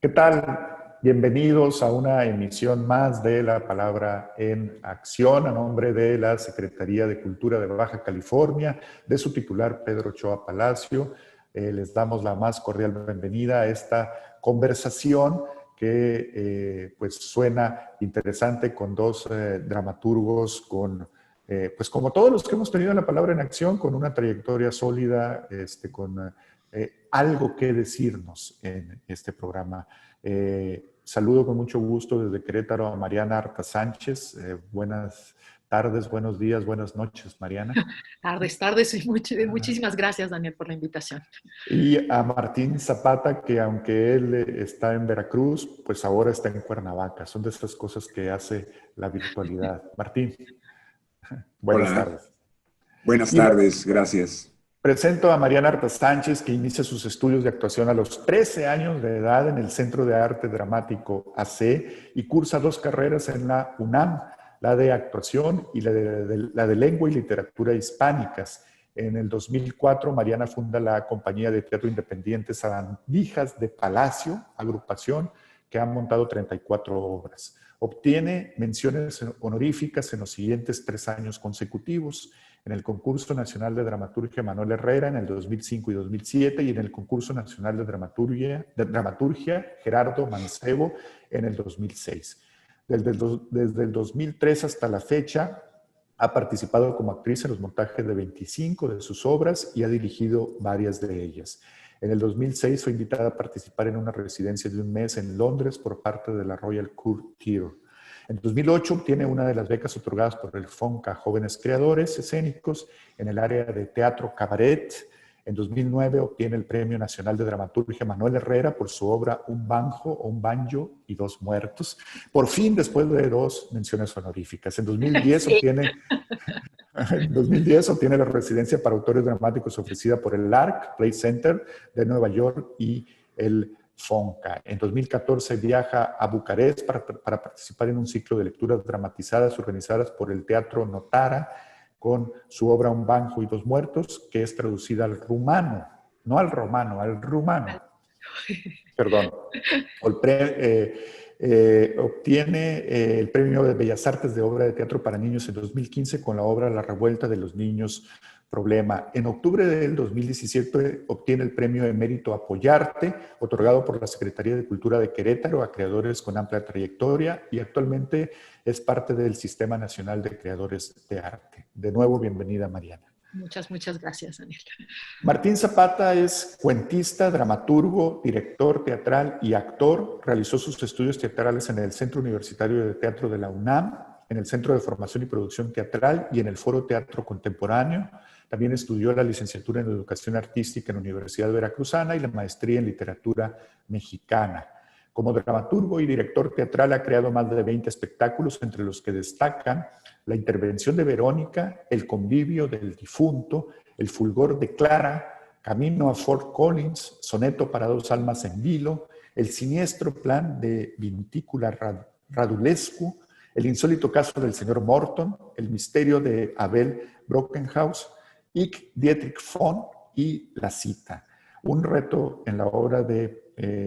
¿Qué tal? Bienvenidos a una emisión más de La Palabra en Acción a nombre de la Secretaría de Cultura de Baja California, de su titular Pedro Ochoa Palacio. Les damos la más cordial bienvenida a esta conversación que pues suena interesante con dos dramaturgos pues como todos los que hemos tenido La Palabra en Acción, con una trayectoria sólida, con algo que decirnos en este programa. Saludo con mucho gusto desde Querétaro a Mariana Arta Sánchez. Buenas tardes, buenos días, buenas noches, Mariana. Tardes y muchísimas gracias, Daniel, por la invitación. Y a Martín Zapata, que aunque él está en Veracruz, pues ahora está en Cuernavaca. Son de esas cosas que hace la virtualidad. Martín, buenas Hola, tardes. buenas Y bueno, tardes, gracias. presento a Mariana Arta Sánchez, que inicia sus estudios de actuación a los 13 años de edad en el Centro de Arte Dramático AC y cursa dos carreras en la UNAM, la de actuación y la de lengua y literatura hispánicas. En el 2004, Mariana funda la compañía de teatro independiente Sabandijas de Palacio, agrupación que ha montado 34 obras. Obtiene menciones honoríficas en los siguientes 3 años consecutivos: en el Concurso Nacional de Dramaturgia Manuel Herrera en el 2005 y 2007 y en el Concurso Nacional de Dramaturgia Gerardo Mancebo en el 2006. Desde el 2003 hasta la fecha ha participado como actriz en los montajes de 25 de sus obras y ha dirigido varias de ellas. En el 2006 fue invitada a participar en una residencia de un mes en Londres por parte de la Royal Court Theatre. En 2008 obtiene una de las becas otorgadas por el FONCA Jóvenes Creadores Escénicos en el área de teatro cabaret. En 2009 obtiene el Premio Nacional de Dramaturgia Manuel Herrera por su obra Un banjo, un banjo y dos muertos. Por fin, después de dos menciones honoríficas. En 2010 Sí. obtiene la residencia para autores dramáticos ofrecida por el ARC Play Center de Nueva York y el FONCA. En 2014 viaja a Bucarest para participar en un ciclo de lecturas dramatizadas organizadas por el Teatro Notara con su obra Un banjo y dos muertos, que es traducida al rumano, no al romano, al rumano. Perdón. Obtiene el Premio de Bellas Artes de Obra de Teatro para Niños en 2015 con la obra La Revuelta de los Niños Problema. En octubre del 2017 obtiene el Premio Emérito Apoyarte, otorgado por la Secretaría de Cultura de Querétaro a creadores con amplia trayectoria y actualmente es parte del Sistema Nacional de Creadores de Arte. De nuevo, bienvenida, Mariana. Muchas gracias, Daniel. Martín Zapata es cuentista, dramaturgo, director teatral y actor. Realizó sus estudios teatrales en el Centro Universitario de Teatro de la UNAM, en el Centro de Formación y Producción Teatral y en el Foro Teatro Contemporáneo. También estudió la licenciatura en Educación Artística en la Universidad Veracruzana y la maestría en Literatura Mexicana. Como dramaturgo y director teatral ha creado más de 20 espectáculos, entre los que destacan La intervención de Verónica, El convivio del difunto, El fulgor de Clara, Camino a Fort Collins, Soneto para dos almas en vilo, El siniestro plan de Vintícula Radulescu, El insólito caso del señor Morton, El misterio de Abel Brokenhaus, Ich Dietrich von y La cita. Un reto en la obra de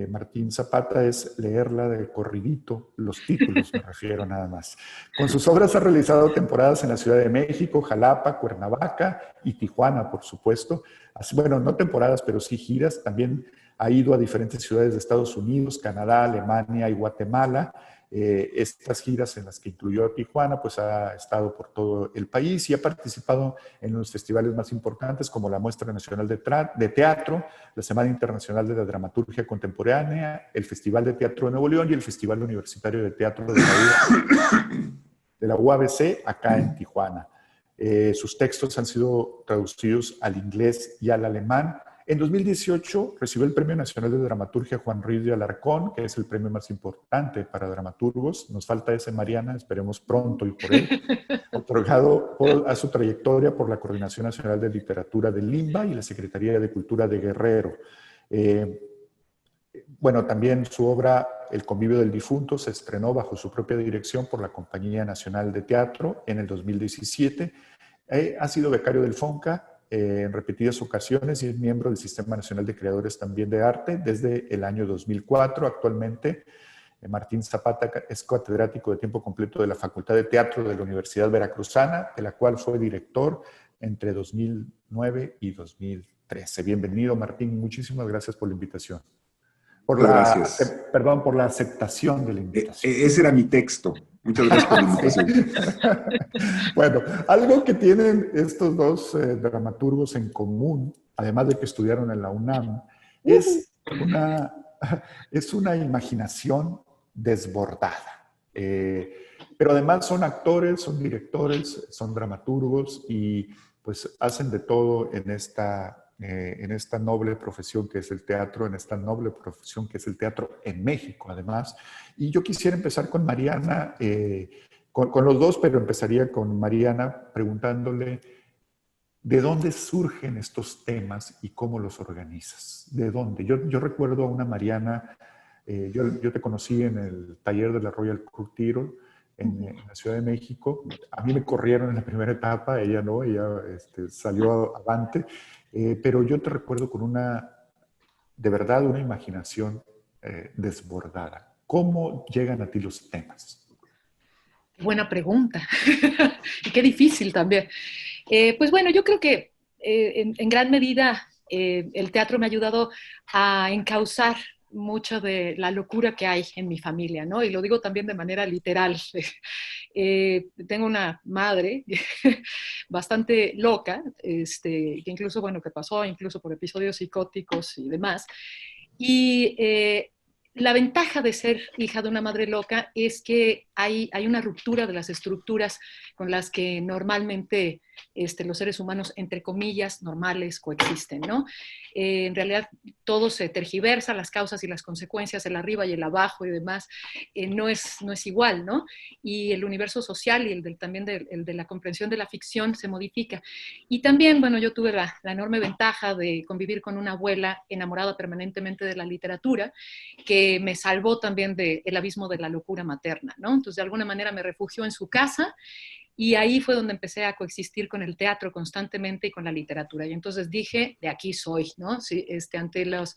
Martín Zapata es leerla de corridito, los títulos me refiero nada más. Con sus obras ha realizado temporadas en la Ciudad de México, Jalapa, Cuernavaca y Tijuana, por supuesto. Así, bueno, no temporadas, pero sí giras. También ha ido a diferentes ciudades de Estados Unidos, Canadá, Alemania y Guatemala. Estas giras en las que incluyó a Tijuana, pues ha estado por todo el país y ha participado en los festivales más importantes como la Muestra Nacional de Teatro, la Semana Internacional de la Dramaturgia Contemporánea, el Festival de Teatro de Nuevo León y el Festival Universitario de Teatro de la UABC acá en Tijuana. Sus textos han sido traducidos al inglés y al alemán. En 2018 recibió el Premio Nacional de Dramaturgia Juan Ruiz de Alarcón, que es el premio más importante para dramaturgos. Nos falta ese, Mariana, esperemos pronto y por él. Otorgado a su trayectoria por la Coordinación Nacional de Literatura de Limba y la Secretaría de Cultura de Guerrero. Bueno, también su obra El convivio del difunto se estrenó bajo su propia dirección por la Compañía Nacional de Teatro en el 2017. Ha sido becario del FONCA en repetidas ocasiones y es miembro del Sistema Nacional de Creadores también de Arte desde el año 2004. Actualmente, Martín Zapata es catedrático de tiempo completo de la Facultad de Teatro de la Universidad Veracruzana, de la cual fue director entre 2009 y 2013. Bienvenido, Martín. Muchísimas gracias por la invitación. Muchas gracias. Perdón, por la aceptación de la invitación. Ese era mi texto. Muchas gracias por la invitación. Bueno, algo que tienen estos dos dramaturgos en común, además de que estudiaron en la UNAM, es una imaginación desbordada. Pero además son actores, son directores, son dramaturgos y pues hacen de todo en esta noble profesión que es el teatro, en esta noble profesión que es el teatro en México, además. Y yo quisiera empezar con Mariana, con los dos, pero empezaría con Mariana preguntándole ¿de dónde surgen estos temas y cómo los organizas? ¿De dónde? Yo recuerdo a una Mariana, yo te conocí en el taller de la Royal Court Theatre en la Ciudad de México. A mí me corrieron en la primera etapa, ella no, ella salió avante. Pero yo te recuerdo con de verdad, una imaginación desbordada. ¿Cómo llegan a ti los temas? Buena pregunta. Y qué difícil también. Pues bueno, yo creo que en gran medida el teatro me ha ayudado a encauzar mucho de la locura que hay en mi familia, ¿no? Y lo digo también de manera literal. Tengo una madre bastante loca, que incluso, bueno, que pasó incluso por episodios psicóticos y demás. Y la ventaja de ser hija de una madre loca es que hay una ruptura de las estructuras con las que normalmente los seres humanos, entre comillas, normales, coexisten, ¿no? En realidad todo se tergiversa, las causas y las consecuencias, el arriba y el abajo y demás, no es igual, ¿no? Y el universo social y también el de la comprensión de la ficción se modifica. Y también, bueno, yo tuve la enorme ventaja de convivir con una abuela enamorada permanentemente de la literatura, que me salvó también del abismo de la locura materna, ¿no? Entonces, de alguna manera me refugió en su casa y ahí fue donde empecé a coexistir con el teatro constantemente y con la literatura. Y entonces dije, de aquí soy, ¿no? Sí, ante los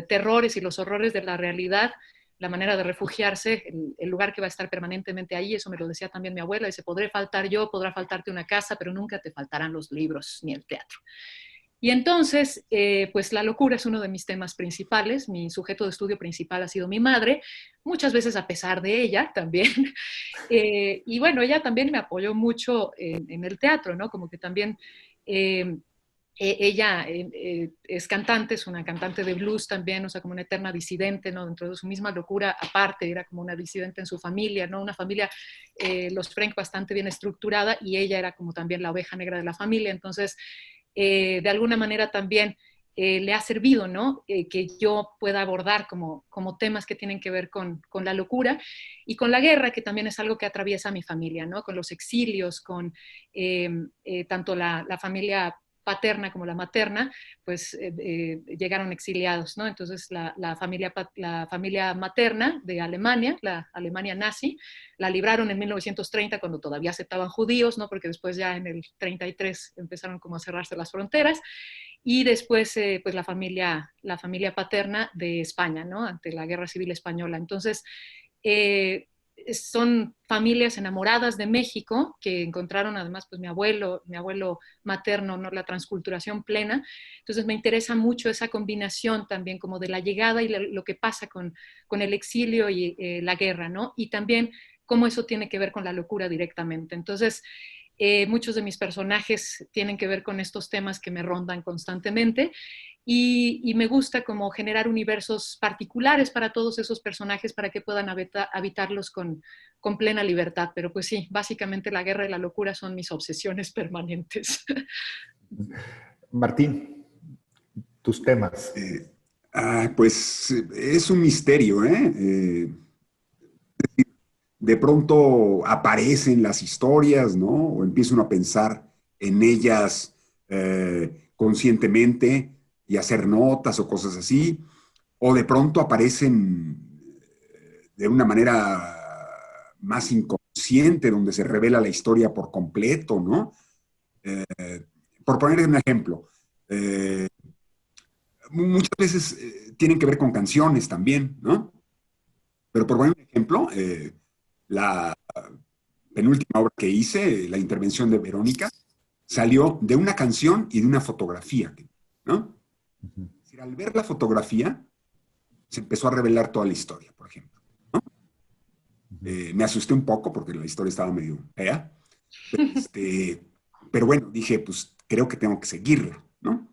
terrores y los horrores de la realidad, la manera de refugiarse, el lugar que va a estar permanentemente ahí, eso me lo decía también mi abuela, dice, podré faltar yo, podrá faltarte una casa, pero nunca te faltarán los libros ni el teatro. Y entonces, pues la locura es uno de mis temas principales. Mi sujeto de estudio principal ha sido mi madre, muchas veces a pesar de ella también. Y bueno, ella también me apoyó mucho en el teatro, ¿no? Como que también ella es cantante, es una cantante de blues también, o sea, como una eterna disidente, ¿no? Dentro de su misma locura, aparte, era como una disidente en su familia, ¿no? Una familia, los Frank, bastante bien estructurada y ella era como también la oveja negra de la familia. Entonces, de alguna manera también le ha servido, ¿no? Que yo pueda abordar como temas que tienen que ver con la locura y con la guerra, que también es algo que atraviesa a mi familia, ¿no? Con los exilios, con tanto la familia paterna como la materna, pues llegaron exiliados, ¿no? Entonces la familia materna de Alemania, la Alemania nazi, la libraron en 1930 cuando todavía aceptaban judíos, ¿no? Porque después ya en el 33 empezaron como a cerrarse las fronteras. Y después, pues la familia paterna de España, ¿no? Ante la Guerra Civil Española. Entonces, eh, son familias enamoradas de México que encontraron además pues mi abuelo materno, ¿no? La transculturación plena. Entonces me interesa mucho esa combinación también como de la llegada y lo que pasa con el exilio y la guerra, ¿no? Y también cómo eso tiene que ver con la locura directamente. Entonces, muchos de mis personajes tienen que ver con estos temas que me rondan constantemente y me gusta como generar universos particulares para todos esos personajes para que puedan habitarlos con plena libertad. Pero pues sí, básicamente la guerra y la locura son mis obsesiones permanentes. Martín, tus temas. Pues es un misterio, ¿eh? De pronto aparecen las historias, ¿no? O empieza uno a pensar en ellas conscientemente y hacer notas o cosas así, o de pronto aparecen de una manera más inconsciente, donde se revela la historia por completo, ¿no? por poner un ejemplo, eh, muchas veces tienen que ver con canciones también, ¿no? Pero por poner un ejemplo, la penúltima obra que hice, la intervención de Verónica, salió de una canción y de una fotografía, ¿no? Ujú. Es decir, al ver la fotografía, se empezó a revelar toda la historia, por ejemplo, ¿no? Me asusté un poco porque la historia estaba medio fea, pero bueno, dije, pues creo que tengo que seguirla, ¿no?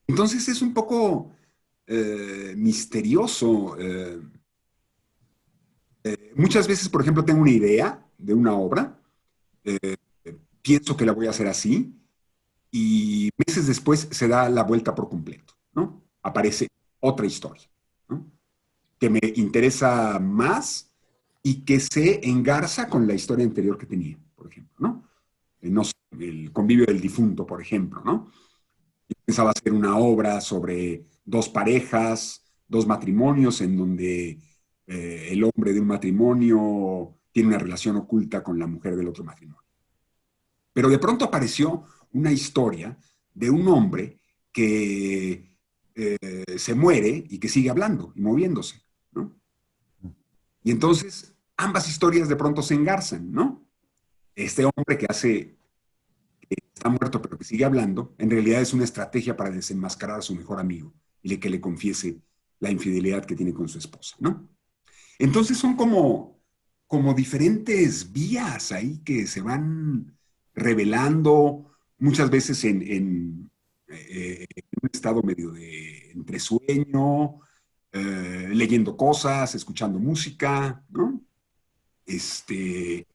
Entonces es un poco misterioso. Muchas veces, por ejemplo, tengo una idea de una obra, eh, pienso que la voy a hacer así, y meses después se da la vuelta por completo, ¿no? Aparece otra historia, ¿no? Que me interesa más y que se engarza con la historia anterior que tenía, por ejemplo, ¿no? No sé, el convivio del difunto, por ejemplo, ¿no? Yo pensaba hacer una obra sobre dos parejas, dos matrimonios, en donde el hombre de un matrimonio tiene una relación oculta con la mujer del otro matrimonio. Pero de pronto apareció una historia de un hombre que se muere y que sigue hablando y moviéndose, ¿no? Y entonces ambas historias de pronto se engarzan, ¿no? Este hombre que está muerto pero que sigue hablando, en realidad es una estrategia para desenmascarar a su mejor amigo y que le confiese la infidelidad que tiene con su esposa, ¿no? Entonces son como diferentes vías ahí que se van revelando muchas veces en un estado medio de entre sueño, leyendo cosas, escuchando música, ¿no? Este,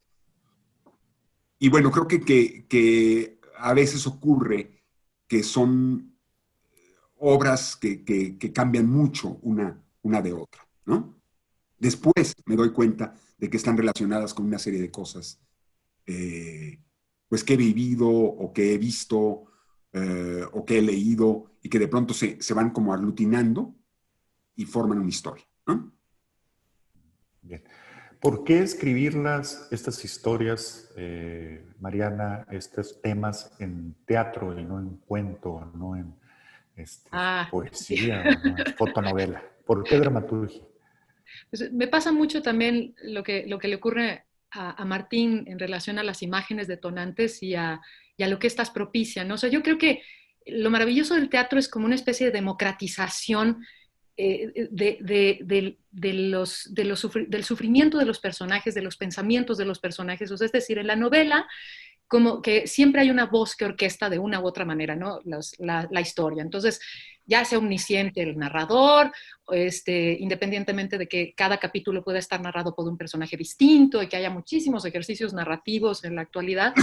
y bueno, creo que a veces ocurre que son obras que cambian mucho una de otra, ¿no? Después me doy cuenta de que están relacionadas con una serie de cosas, eh, pues que he vivido o que he visto o que he leído y que de pronto se van como aglutinando y forman una historia, ¿no? Bien. ¿Por qué escribirlas, estas historias, Mariana, estos temas en teatro y no en cuento, no en Ah, sí. poesía o no en fotonovela? ¿Por qué dramaturgia? Pues, me pasa mucho también lo que le ocurre a Martín en relación a las imágenes detonantes y a lo que estas propician, ¿no? O sea, yo creo que lo maravilloso del teatro es como una especie de democratización del sufrimiento de los personajes, de los pensamientos de los personajes. O sea, es decir, en la novela como que siempre hay una voz que orquesta de una u otra manera, ¿no? La historia. Entonces, ya sea omnisciente el narrador, independientemente de que cada capítulo pueda estar narrado por un personaje distinto y que haya muchísimos ejercicios narrativos en la actualidad,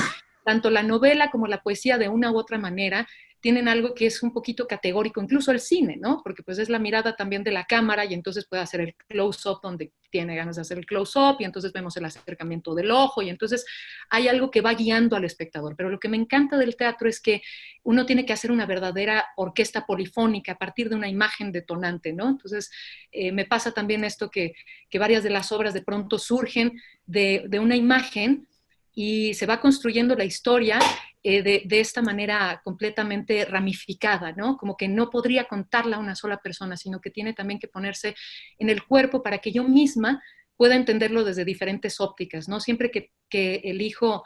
tanto la novela como la poesía de una u otra manera tienen algo que es un poquito categórico, incluso el cine, ¿no? Porque pues es la mirada también de la cámara y entonces puede hacer el close-up donde tiene ganas de hacer el close-up y entonces vemos el acercamiento del ojo y entonces hay algo que va guiando al espectador. Pero lo que me encanta del teatro es que uno tiene que hacer una verdadera orquesta polifónica a partir de una imagen detonante, ¿no? Entonces, me pasa también esto que varias de las obras de pronto surgen de una imagen y se va construyendo la historia de esta manera completamente ramificada, ¿no? Como que no podría contarla una sola persona, sino que tiene también que ponerse en el cuerpo para que yo misma pueda entenderlo desde diferentes ópticas, ¿no? Siempre que elijo,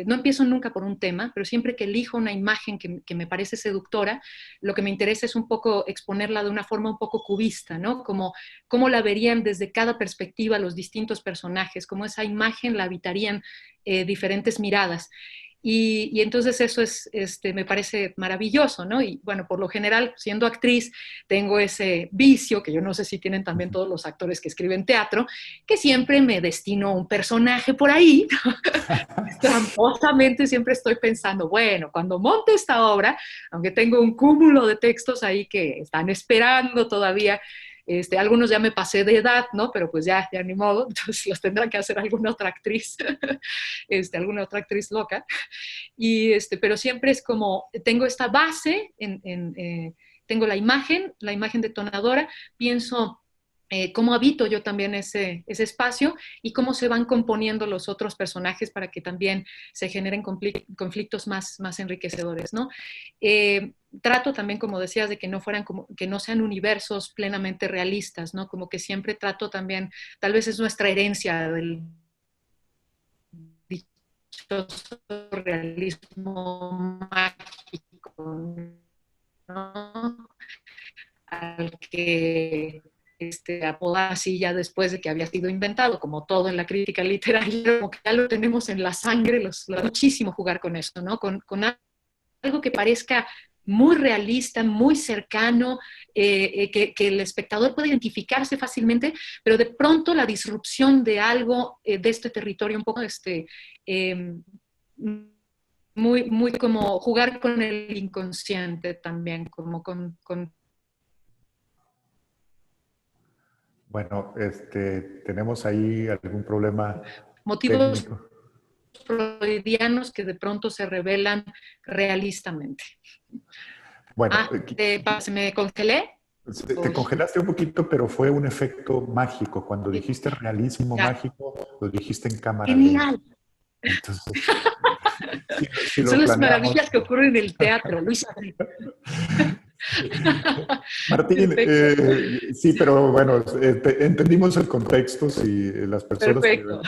no empiezo nunca por un tema, pero siempre que elijo una imagen que me parece seductora, lo que me interesa es un poco exponerla de una forma un poco cubista, ¿no? Como cómo la verían desde cada perspectiva los distintos personajes, cómo esa imagen la habitarían diferentes miradas. Y entonces eso me parece maravilloso, ¿no? Y bueno, por lo general, siendo actriz, tengo ese vicio, que yo no sé si tienen también todos los actores que escriben teatro, que siempre me destino a un personaje por ahí, tramposamente siempre estoy pensando, bueno, cuando monte esta obra, aunque tengo un cúmulo de textos ahí que están esperando todavía, algunos ya me pasé de edad, ¿no? Pero pues ya ni modo, entonces los tendrá que hacer alguna otra actriz, alguna otra actriz loca. Pero siempre es como, tengo esta base, tengo la imagen detonadora, pienso cómo habito yo también ese espacio y cómo se van componiendo los otros personajes para que también se generen conflictos más enriquecedores, ¿no? Trato también, como decías, de que no fueran que no sean universos plenamente realistas, ¿no? Como que siempre trato también, tal vez es nuestra herencia del dichoso realismo mágico, ¿no? Al que apoda así ya después de que había sido inventado, como todo en la crítica literaria, como que ya lo tenemos en la sangre, muchísimo jugar con eso, ¿no? Con algo que parezca muy realista, muy cercano, que el espectador puede identificarse fácilmente, pero de pronto la disrupción de algo de este territorio un poco eh, muy como jugar con el inconsciente también, como con Bueno, tenemos ahí algún problema motivos técnico. freudianos que de pronto se revelan realistamente. Bueno, ¿Se me congelé? te congelaste un poquito, pero fue un efecto mágico. Cuando dijiste realismo Ya. mágico, lo dijiste en cámara lenta. Genial. Entonces, sí lo Son las planeamos. maravillas que ocurren en el teatro, Luis. Martín, Perfecto. sí, pero bueno, entendimos el contexto. Si las personas Perfecto.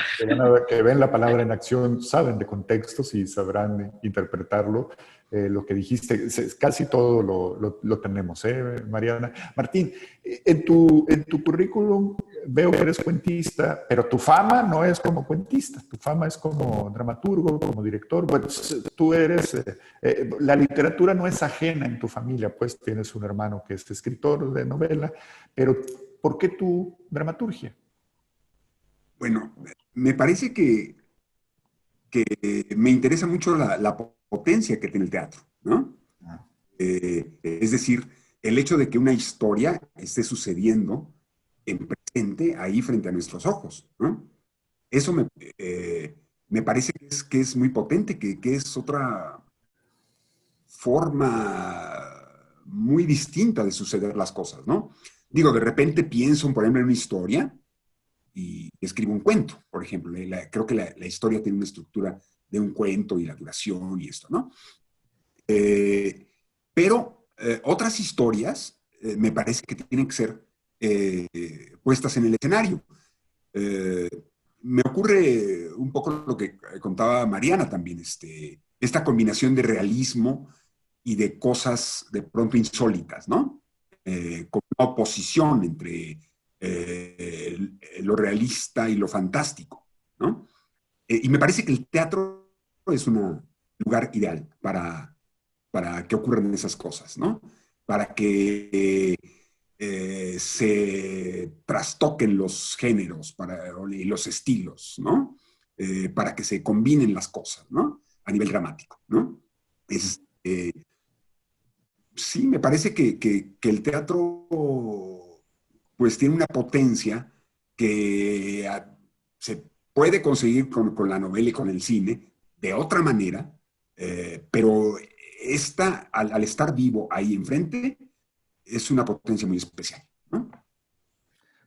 que ven la palabra en acción saben de contextos y sabrán interpretarlo. Lo que dijiste, casi todo lo tenemos, Mariana. Martín, en tu currículum veo que eres cuentista, pero tu fama no es como cuentista, tu fama es como dramaturgo, como director. Bueno, tú eres, la literatura no es ajena en tu familia, pues tienes un hermano que es escritor de novela, pero ¿por qué tu dramaturgia? Bueno, me parece que me interesa mucho la potencia que tiene el teatro, ¿no? Es decir, el hecho de que una historia esté sucediendo en presente ahí frente a nuestros ojos, ¿no? Eso me parece que es muy potente, que es otra forma muy distinta de suceder las cosas, ¿no? Digo, de repente pienso, por ejemplo, en una historia y escribo un cuento, por ejemplo. Creo que la historia tiene una estructura de un cuento y la duración y esto, ¿no? Pero otras historias me parece que tienen que ser eh, puestas en el escenario. Eh, Me ocurre un poco lo que contaba Mariana también, esta combinación de realismo y de cosas de pronto insólitas, ¿no? Como una oposición entre lo realista y lo fantástico, ¿no? Y me parece que el teatro es un lugar ideal para que ocurran esas cosas, ¿no? Para que se trastoquen los géneros y los estilos, ¿no? Para que se combinen las cosas, ¿no? A nivel dramático, ¿no? Es, sí, me parece que el teatro pues tiene una potencia que se puede conseguir con la novela y con el cine de otra manera, pero esta, al estar vivo ahí enfrente, es una potencia muy especial, ¿no?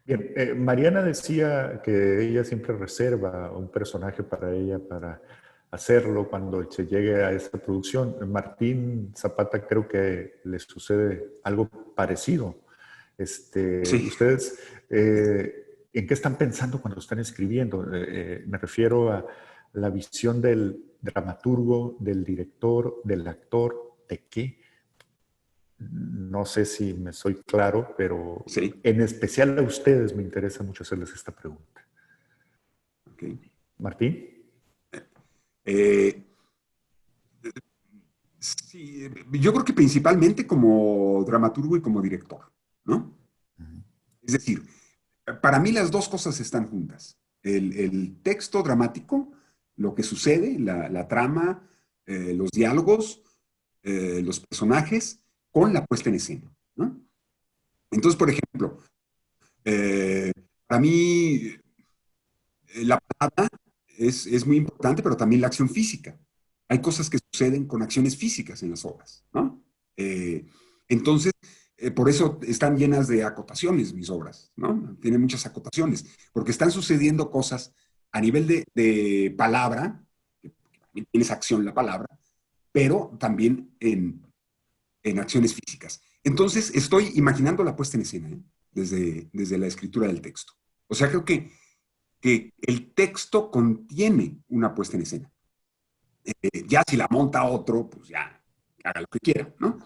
Bien, Mariana decía que ella siempre reserva un personaje para ella para hacerlo cuando se llegue a esta producción. Martín Zapata creo que le sucede algo parecido. Sí. Ustedes, ¿en qué están pensando cuando están escribiendo? Me refiero a la visión del dramaturgo, del director, del actor, ¿de qué? No sé si me soy claro, pero Sí, en especial a ustedes me interesa mucho hacerles esta pregunta. ok. Martín. Eh, sí, yo creo que principalmente como dramaturgo y como director, ¿no? Es decir, para mí las dos cosas están juntas. El texto dramático, lo que sucede, la trama, los diálogos, los personajes, con la puesta en escena, ¿no? Entonces, por ejemplo, eh, para mí la palabra es muy importante, pero también la acción física. Hay cosas que suceden con acciones físicas en las obras, ¿no? Entonces, por eso están llenas de acotaciones mis obras, ¿no? Tienen muchas acotaciones, porque están sucediendo cosas a nivel de palabra, que también tienes acción la palabra, pero también en acciones físicas. Entonces, estoy imaginando la puesta en escena, ¿eh? Desde la escritura del texto. O sea, creo que el texto contiene una puesta en escena. Ya si la monta otro, pues ya haga lo que quiera, ¿no?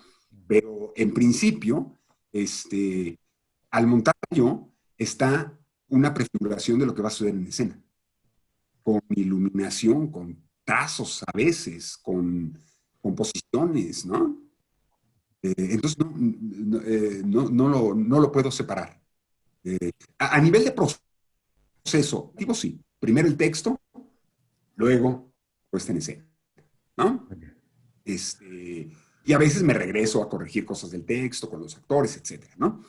Pero en principio, al montar yo, está una prefiguración de lo que va a suceder en escena, con iluminación, con trazos a veces, con composiciones, ¿no? Entonces no lo puedo separar. A nivel de proceso, digo sí, primero el texto, luego puesta en escena, ¿no? Y a veces me regreso a corregir cosas del texto con los actores, etcétera, ¿no?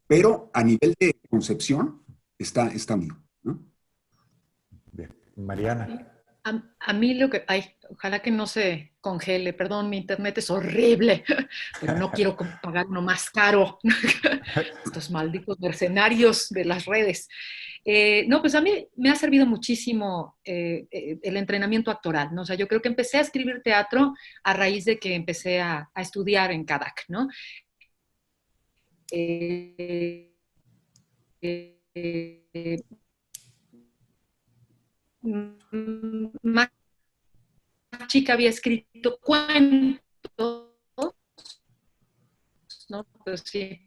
Pero a nivel de concepción está unido, ¿no? Bien. Mariana. A mí lo que, ay, ojalá que no se congele, perdón, mi internet es horrible, pero no quiero pagar uno más caro. Estos malditos mercenarios de las redes. No, pues a mí me ha servido muchísimo el entrenamiento actoral, ¿no? O sea, yo creo que empecé a escribir teatro a raíz de que empecé a estudiar en CADAC, ¿no? Eh, eh, más chica había escrito cuentos, ¿no? Pues sí,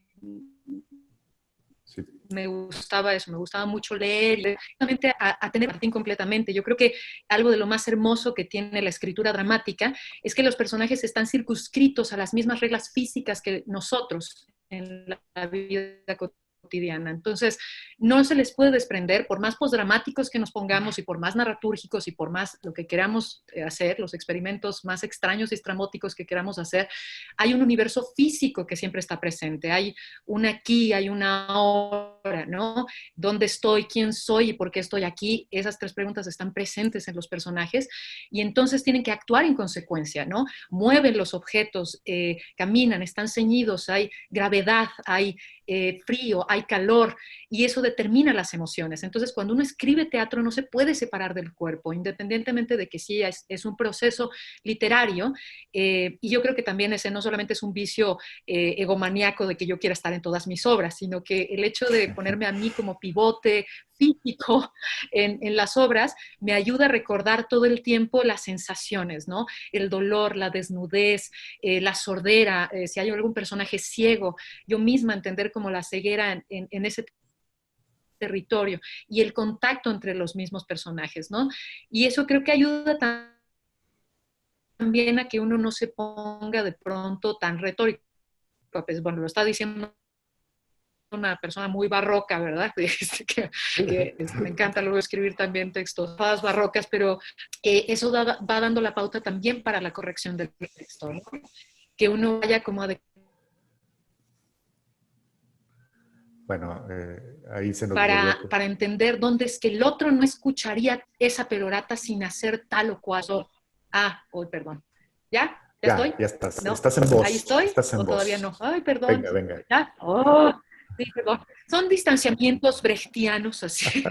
Sí. me gustaba eso, me gustaba mucho leer, y realmente a tener Martín completamente. Yo creo que algo de lo más hermoso que tiene la escritura dramática es que los personajes están circunscritos a las mismas reglas físicas que nosotros en la vida cotidiana. Entonces, no se les puede desprender, por más posdramáticos que nos pongamos y por más narratúrgicos y por más lo que queramos hacer, los experimentos más extraños y estrambóticos que queramos hacer, hay un universo físico que siempre está presente. Hay un aquí, hay una ahora, ¿no? ¿Dónde estoy? ¿Quién soy? ¿Y por qué estoy aquí? Esas tres preguntas están presentes en los personajes y entonces tienen que actuar en consecuencia, ¿no? Mueven los objetos, caminan, están ceñidos, hay gravedad, hay frío, hay calor, y eso determina las emociones. Entonces, cuando uno escribe teatro, no se puede separar del cuerpo, independientemente de que sí es un proceso literario, y yo creo que también ese no solamente es un vicio egomaníaco de que yo quiera estar en todas mis obras, sino que el hecho de ponerme a mí como pivote físico en las obras me ayuda a recordar todo el tiempo las sensaciones, ¿no? El dolor, la desnudez, la sordera, si hay algún personaje ciego, yo misma entender como la ceguera en ese territorio y el contacto entre los mismos personajes, ¿no? Y eso creo que ayuda también a que uno no se ponga de pronto tan retórico. Pues bueno, lo está diciendo una persona muy barroca, ¿verdad? Me encanta luego escribir también textos barrocas, pero eso va dando la pauta también para la corrección del texto, ¿no? Que uno vaya como a Bueno, ahí se nos volvió. para entender dónde es que el otro no escucharía esa perorata sin hacer tal o cual. Hoy, perdón. ¿Ya? ¿Ya estoy? Ya estás. ¿No? Estás en voz. ¿Ahí estoy? Estás en ¿O todavía voz. no? Ay, perdón. Venga, venga. ¿Ya? Sí, perdón. Son distanciamientos brechtianos así.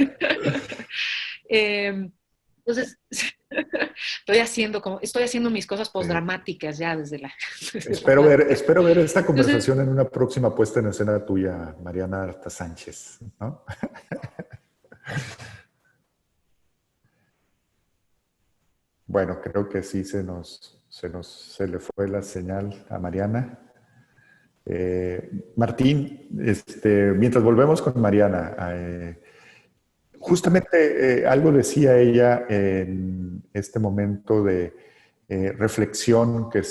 Entonces, estoy haciendo mis cosas postdramáticas ya desde la... Espero ver esta Entonces, conversación en una próxima puesta en escena tuya, Mariana Arta Sánchez, ¿no? Bueno, creo que sí se le fue la señal a Mariana. Martín, mientras volvemos con Mariana, justamente algo decía ella en este momento de reflexión que,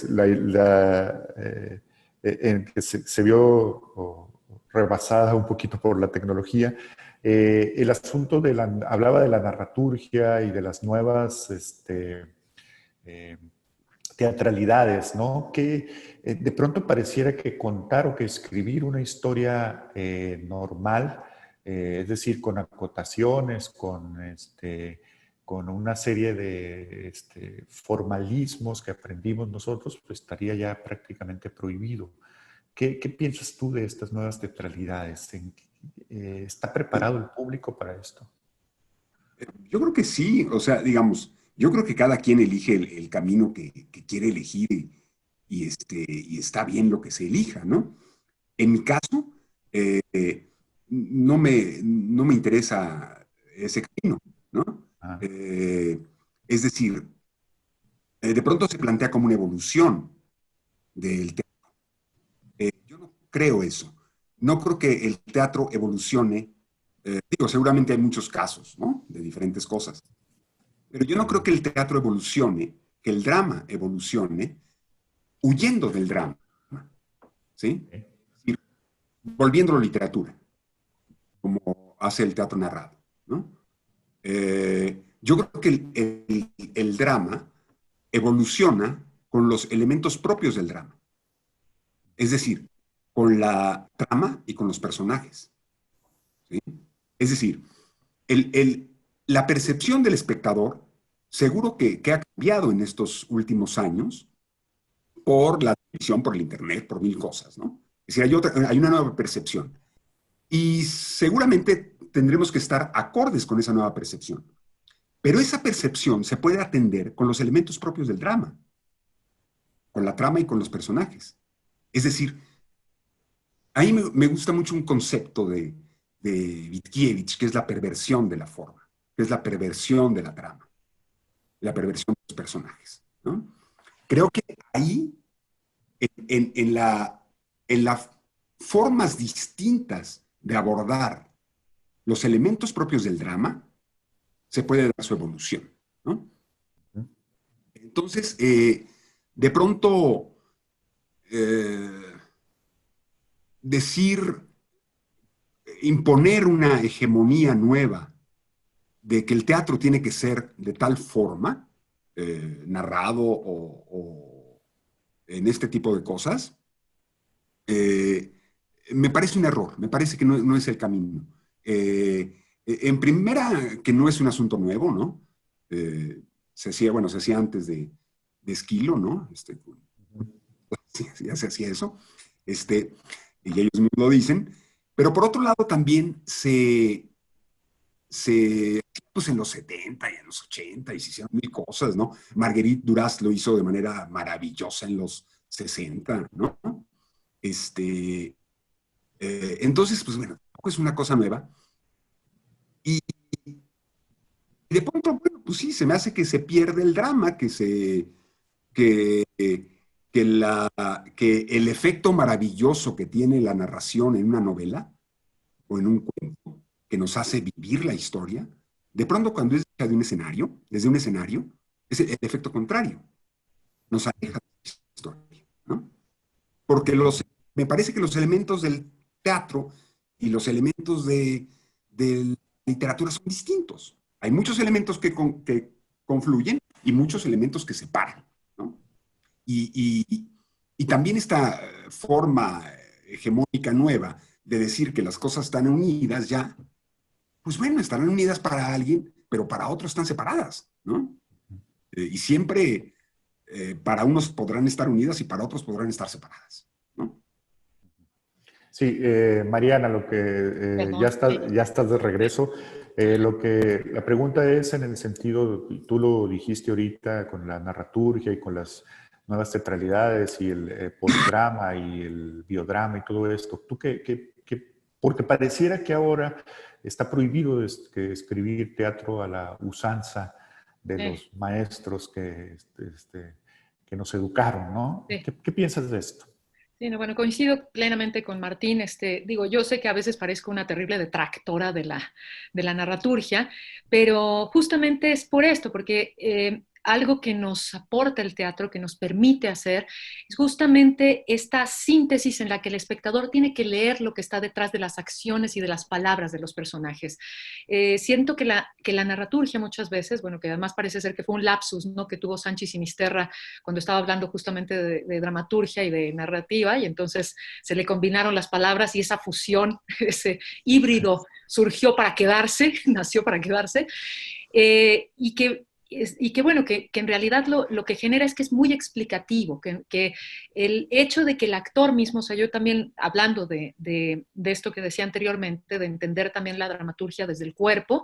en que se vio rebasada un poquito por la tecnología. El asunto hablaba de la narraturgia y de las nuevas teatralidades, ¿no? Que de pronto pareciera que contar o que escribir una historia normal, es decir, con acotaciones, con una serie de formalismos que aprendimos nosotros, pues estaría ya prácticamente prohibido. ¿Qué piensas tú de estas nuevas teatralidades? ¿Está preparado el público para esto? Yo creo que sí, o sea, digamos, yo creo que cada quien elige el camino que quiere elegir y está bien lo que se elija, ¿no? En mi caso, no me interesa ese camino, ¿no? Ah, Eh, es decir, de pronto se plantea como una evolución del teatro. Yo no creo eso. No creo que el teatro evolucione. Digo, seguramente hay muchos casos, ¿no? De diferentes cosas. Pero yo no creo que el teatro evolucione, que el drama evolucione huyendo del drama, ¿sí? ok. Es decir, volviéndolo literatura, como hace el teatro narrado, ¿no? Yo creo que el drama evoluciona con los elementos propios del drama, es decir, con la trama y con los personajes, ¿sí? Es decir, el, el- la percepción del espectador seguro que ha cambiado en estos últimos años por la televisión, por el internet, por mil cosas, ¿no? Es decir, hay una nueva percepción. Y seguramente tendremos que estar acordes con esa nueva percepción. Pero esa percepción se puede atender con los elementos propios del drama, con la trama y con los personajes. Es decir, a mí me gusta mucho un concepto de Vitkiewicz, que es la perversión de la forma, que es la perversión de la trama, la perversión de los personajes, ¿no? Creo que ahí, en las formas distintas de abordar los elementos propios del drama, se puede dar su evolución, ¿no? Entonces, de pronto, eh, decir, imponer una hegemonía nueva de que el teatro tiene que ser de tal forma, narrado o en este tipo de cosas, eh, me parece un error, me parece que no es el camino. En primera, que no es un asunto nuevo, ¿no? Se hacía antes de Esquilo, ¿no? Sí, ya se hacía eso, este, y ellos mismos lo dicen, pero por otro lado también pues en los 70 y en los 80 y se hicieron mil cosas, ¿no? Marguerite Duras lo hizo de manera maravillosa en los 60, ¿no? Este, entonces, pues bueno, tampoco es una cosa nueva. Y de pronto, bueno, pues sí, se me hace que se pierde el drama, que, que el efecto maravilloso que tiene la narración en una novela o en un cuento que nos hace vivir la historia, de pronto cuando es de un escenario, desde un escenario, es el efecto contrario, nos aleja de la historia, ¿no? Porque me parece que los elementos del teatro y los elementos de la literatura son distintos. Hay muchos elementos que confluyen y muchos elementos que separan, ¿no? Y también esta forma hegemónica nueva de decir que las cosas están unidas ya, pues bueno, estarán unidas para alguien, pero para otros están separadas, ¿no? Y siempre para unos podrán estar unidas y para otros podrán estar separadas, ¿no? Sí, Mariana, Perdón. Sí. ya estás de regreso. La pregunta es en el sentido, tú lo dijiste ahorita con la narraturgia y con las nuevas teatralidades y el postdrama y el biodrama y todo esto. Porque pareciera que ahora está prohibido que escribir teatro a la usanza de Sí, los maestros que nos educaron, ¿no? sí. ¿Qué piensas de esto? Sí, no, bueno, coincido plenamente con Martín. Digo, yo sé que a veces parezco una terrible detractora de la narraturgia, pero justamente es por esto, porque algo que nos aporta el teatro, que nos permite hacer, es justamente esta síntesis en la que el espectador tiene que leer lo que está detrás de las acciones y de las palabras de los personajes. Siento que la narraturgia muchas veces, bueno, que además parece ser que fue un lapsus, ¿no? Que tuvo Sánchez Sinisterra cuando estaba hablando justamente de dramaturgia y de narrativa, y entonces se le combinaron las palabras y esa fusión, ese híbrido surgió para quedarse, nació para quedarse, y que y que bueno, que en realidad lo que genera es que es muy explicativo, que el hecho de que el actor mismo, o sea, yo también hablando de esto que decía anteriormente, de entender también la dramaturgia desde el cuerpo,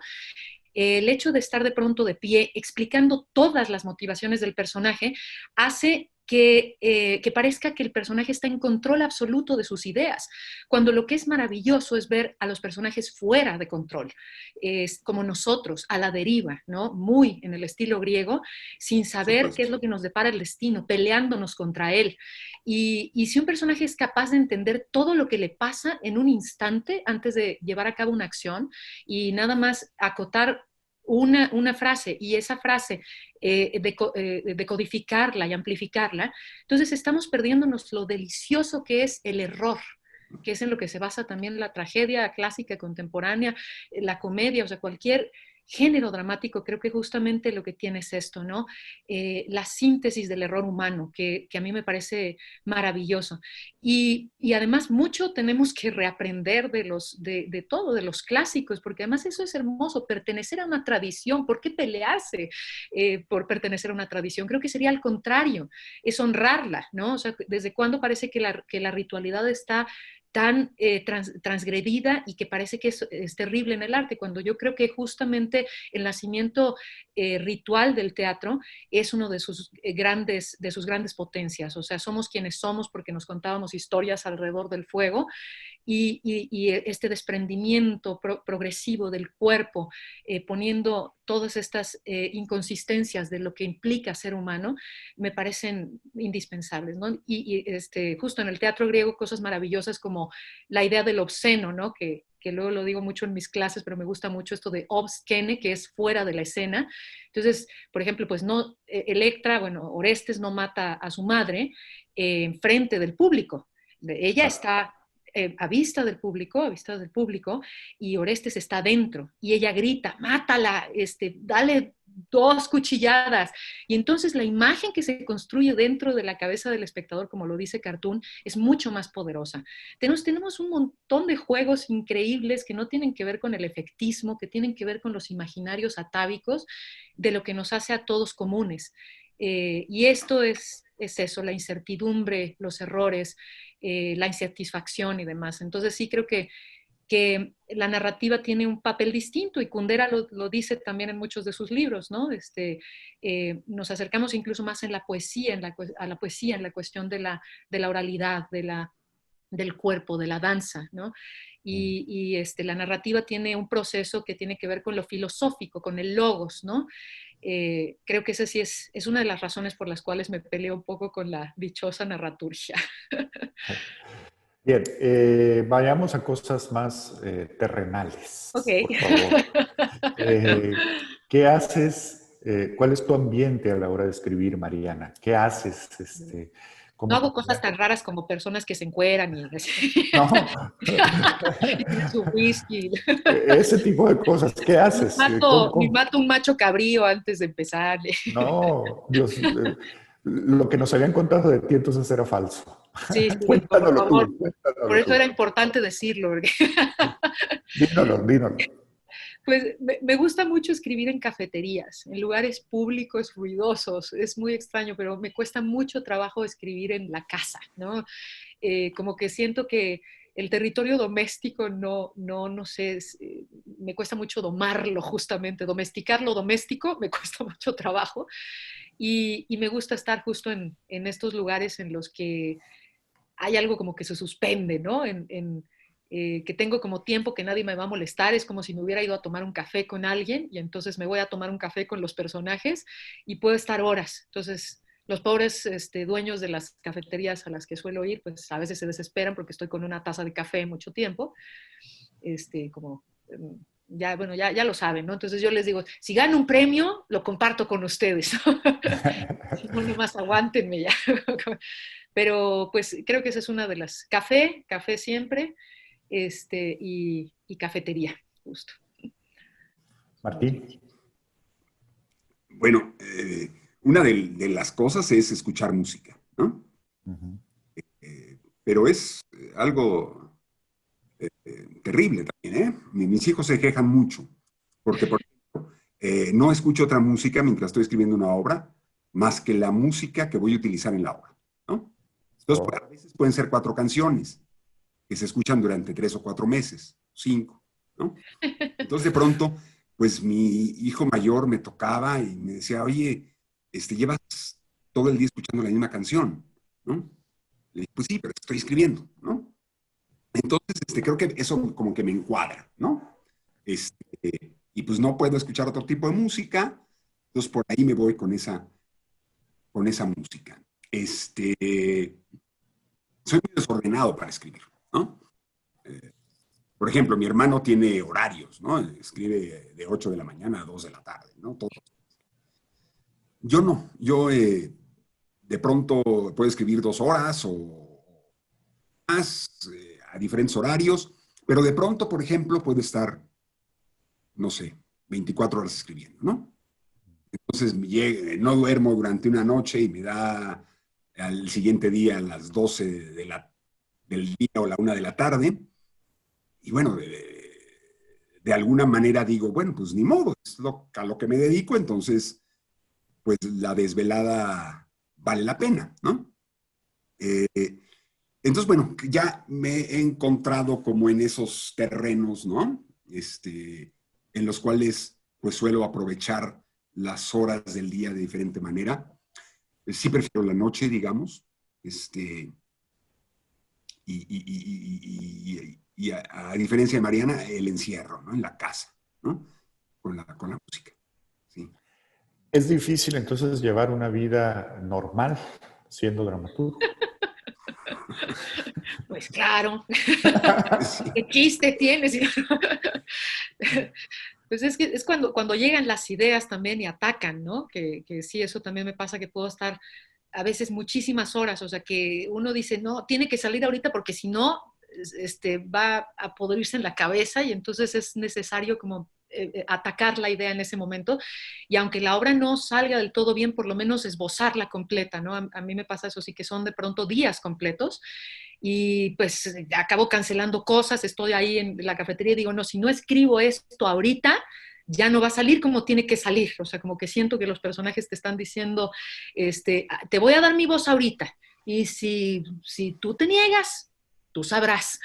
el hecho de estar de pronto de pie explicando todas las motivaciones del personaje hace que parezca que el personaje está en control absoluto de sus ideas, cuando lo que es maravilloso es ver a los personajes fuera de control, es como nosotros, a la deriva, ¿no? Muy en el estilo griego, sin saber qué es lo que nos depara el destino, peleándonos contra él. Y si un personaje es capaz de entender todo lo que le pasa en un instante antes de llevar a cabo una acción y nada más acotar una frase y esa frase decodificarla y amplificarla, entonces estamos perdiéndonos lo delicioso que es el error, que es en lo que se basa también la tragedia clásica contemporánea, la comedia, o sea, cualquier género dramático, creo que justamente lo que tiene es esto, ¿no? La síntesis del error humano, que a mí me parece maravilloso. Y además mucho tenemos que reaprender de todo, de los clásicos, porque además eso es hermoso, pertenecer a una tradición. ¿Por qué pelearse por pertenecer a una tradición? Creo que sería al contrario, es honrarla, ¿no? O sea, ¿desde cuándo parece que la ritualidad está tan transgredida y que parece que es terrible en el arte, cuando yo creo que justamente el nacimiento ritual del teatro es uno de sus grandes potencias. O sea, somos quienes somos porque nos contábamos historias alrededor del fuego y este desprendimiento progresivo del cuerpo, poniendo todas estas inconsistencias de lo que implica ser humano, me parecen indispensables, ¿no? Justo en el teatro griego, cosas maravillosas como la idea del obsceno, ¿no? Que luego lo digo mucho en mis clases, pero me gusta mucho esto de obscene, que es fuera de la escena. Entonces, por ejemplo, pues no, Electra, bueno, Orestes no mata a su madre en frente del público. Ella está a vista del público, y Orestes está dentro, y ella grita, mátala, dale 2 cuchilladas. Y entonces la imagen que se construye dentro de la cabeza del espectador, como lo dice Cartoon, es mucho más poderosa. Tenemos un montón de juegos increíbles que no tienen que ver con el efectismo, que tienen que ver con los imaginarios atávicos de lo que nos hace a todos comunes. Y esto es eso, la incertidumbre, los errores, la insatisfacción y demás. Entonces sí creo que la narrativa tiene un papel distinto y Kundera lo dice también en muchos de sus libros, ¿no? Nos acercamos incluso más en la poesía, a la poesía, en la cuestión de la oralidad, del cuerpo, de la danza, ¿no? La narrativa tiene un proceso que tiene que ver con lo filosófico, con el logos, ¿no? Creo que esa sí es una de las razones por las cuales me peleo un poco con la dichosa narraturgia. Bien, vayamos a cosas más Ok. terrenales, por favor. ¿Qué haces? ¿Cuál es tu ambiente a la hora de escribir, Mariana? ¿Qué haces? No ¿Cómo hago cosas tan raras como personas que se encueran no, y tienen su whisky. ese tipo de cosas. ¿Qué haces? Ni mato un macho cabrío antes de empezar. No, Dios, lo que nos habían contado de ti entonces era falso. Sí, sí, por Cuéntanoslo favor. tú, Por cuéntanoslo eso tú. era importante decirlo. Dínoslo, dínoslo. Pues me gusta mucho escribir en cafeterías, en lugares públicos, ruidosos. Es muy extraño, pero me cuesta mucho trabajo escribir en la casa, ¿no? Como que siento que el territorio doméstico no sé, me cuesta mucho domarlo justamente, domesticar lo doméstico me cuesta mucho trabajo y me gusta estar justo en estos lugares en los que hay algo como que se suspende, ¿no? Que tengo como tiempo que nadie me va a molestar, es como si me hubiera ido a tomar un café con alguien y entonces me voy a tomar un café con los personajes y puedo estar horas. Entonces, los pobres dueños de las cafeterías a las que suelo ir, pues a veces se desesperan porque estoy con una taza de café mucho tiempo, como ya, bueno, ya lo saben, ¿no? Entonces yo les digo, si gano un premio, lo comparto con ustedes. Si no, nomás aguántenme ya. Pero pues creo que esa es una de las. Café siempre, y cafetería, justo. Martín. Bueno, una de las cosas es escuchar música, ¿no? Ujú. Pero es algo terrible también, ¿eh? Mis hijos se quejan mucho, porque por ejemplo, No escucho otra música mientras estoy escribiendo una obra, más que la música que voy a utilizar en la obra, ¿no? Entonces, Oh. a veces pueden ser 4 canciones que se escuchan durante 3 o 4 meses, 5, ¿no? Entonces, de pronto, pues mi hijo mayor me tocaba y me decía, oye, llevas todo el día escuchando la misma canción, ¿no? Le dije, pues sí, pero estoy escribiendo, ¿no? Entonces, creo que eso como que me encuadra, ¿no? Y pues no puedo escuchar otro tipo de música, entonces por ahí me voy con esa música. Soy muy desordenado para escribir, ¿no? Por ejemplo, mi hermano tiene horarios, ¿no? Escribe de 8 de la mañana a 2 de la tarde, ¿no? Todo. Yo no, yo de pronto puedo escribir 2 horas o más a diferentes horarios, pero de pronto, por ejemplo, puedo estar, no sé, 24 horas escribiendo, ¿no? Entonces no duermo durante una noche y me da al siguiente día a las 12 del día o la 1 de la tarde. Y bueno, de alguna manera digo, bueno, pues ni modo, es a lo que me dedico, entonces, pues la desvelada vale la pena, ¿no? Eh, entonces, bueno, ya me he encontrado como en esos terrenos, ¿no? En los cuales, pues suelo aprovechar las horas del día de diferente manera. Sí prefiero la noche, digamos, y a diferencia de Mariana, el encierro, ¿no? En la casa, ¿no? Con la música, ¿sí? ¿Es difícil entonces llevar una vida normal siendo dramaturgo? Pues claro, Sí. qué chiste tienes. Pues es que es cuando llegan las ideas también y atacan, ¿no? Que sí, eso también me pasa, que puedo estar a veces muchísimas horas, o sea, que uno dice, no, tiene que salir ahorita porque si no, va a podrirse en la cabeza y entonces es necesario como atacar la idea en ese momento y aunque la obra no salga del todo bien, por lo menos esbozarla completa, ¿no? A mí me pasa eso sí, que son de pronto días completos y pues acabo cancelando cosas, estoy ahí en la cafetería y digo, no, si no escribo esto ahorita, ya no va a salir como tiene que salir, o sea, como que siento que los personajes te están diciendo, te voy a dar mi voz ahorita, y si tú te niegas, tú sabrás.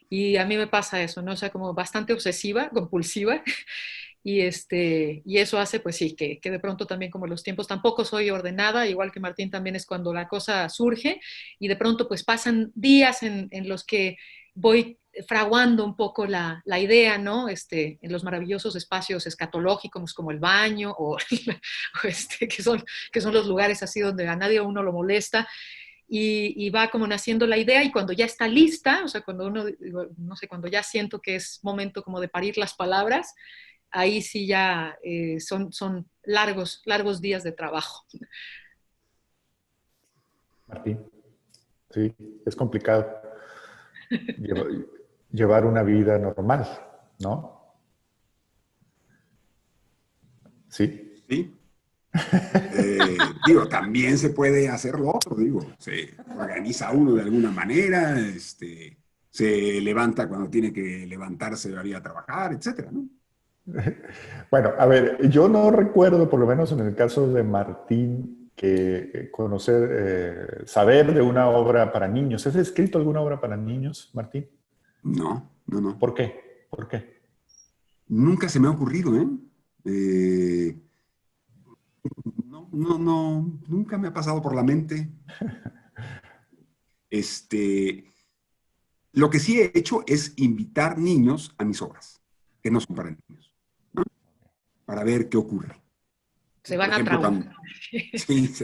Y a mí me pasa eso, ¿no? O sea, como bastante obsesiva, compulsiva, y eso hace, pues sí, que de pronto también como los tiempos tampoco soy ordenada, igual que Martín también es cuando la cosa surge, y de pronto pues pasan días en los que voy fraguando un poco la idea, ¿no? En los maravillosos espacios escatológicos como el baño que son los lugares así donde a nadie uno lo molesta, y va como naciendo la idea y cuando ya está lista, o sea, cuando uno, no sé, cuando ya siento que es momento como de parir las palabras, ahí sí ya son largos días de trabajo. Martín, sí, es complicado llevar, llevar una vida normal, ¿no? Sí. ¿Sí? Digo, también se puede hacer lo otro, digo, se organiza uno de alguna manera, se levanta cuando tiene que levantarse para ir a trabajar, etcétera, ¿no? Bueno, a ver, yo no recuerdo, por lo menos en el caso de Martín, que conocer, saber de una obra para niños. ¿Has escrito alguna obra para niños, Martín? No, no, no. ¿Por qué? ¿Por qué? Nunca se me ha ocurrido, ¿eh? Eh, no, no, no, nunca me ha pasado por la mente. Este, lo que sí he hecho es invitar niños a mis obras, que no son para niños, ¿no? Para ver qué ocurre. Se Por van a ejemplo, traumar. cuando, sí,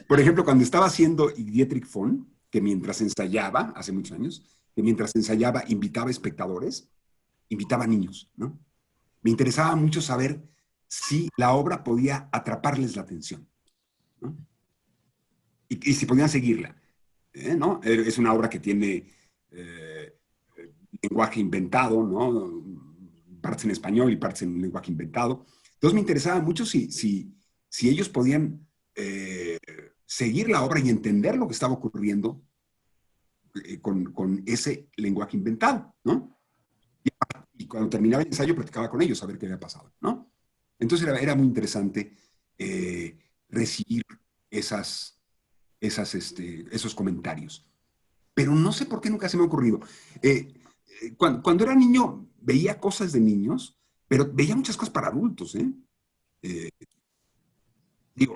por ejemplo, cuando estaba haciendo Dietrich von, que mientras ensayaba, hace muchos años, que mientras ensayaba invitaba espectadores, invitaba niños, ¿no? Me interesaba mucho saber si la obra podía atraparles la atención, ¿no? Y si podían seguirla, ¿no? Es una obra que tiene lenguaje inventado, ¿no? Partes en español y partes en un lenguaje inventado. Entonces me interesaba mucho si ellos podían seguir la obra y entender lo que estaba ocurriendo con ese lenguaje inventado, ¿no? Y a y cuando terminaba el ensayo platicaba con ellos a ver qué había pasado, ¿no? Entonces era muy interesante recibir esos comentarios. Pero no sé por qué nunca se me ha ocurrido. Cuando era niño veía cosas de niños, pero veía muchas cosas para adultos, ¿eh? Eh, Digo,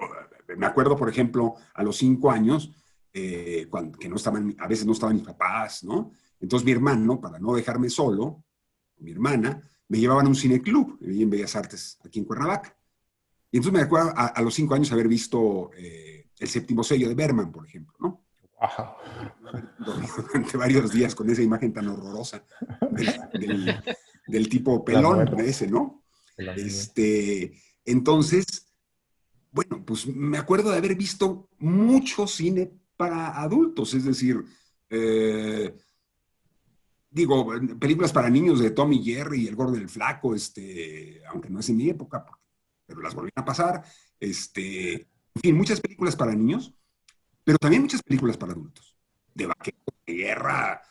me acuerdo, por ejemplo, a los 5 años, que no estaban, a veces no estaban mis papás, ¿no? Entonces mi hermano, para no dejarme solo, mi hermana, me llevaban a un cineclub en Bellas Artes, aquí en Cuernavaca. Y entonces me acuerdo a los 5 años haber visto El Séptimo Sello de Berman, por ejemplo, ¿no? Wow. Dormido durante varios días con esa imagen tan horrorosa del tipo pelón ese, ¿no? Entonces, bueno, pues me acuerdo de haber visto mucho cine para adultos, es decir, digo, películas para niños de Tom y Jerry, El Gordo y el Flaco, aunque no es en mi época, pero las volví a pasar, en fin, muchas películas para niños, pero también muchas películas para adultos, de vaqueros, de guerra,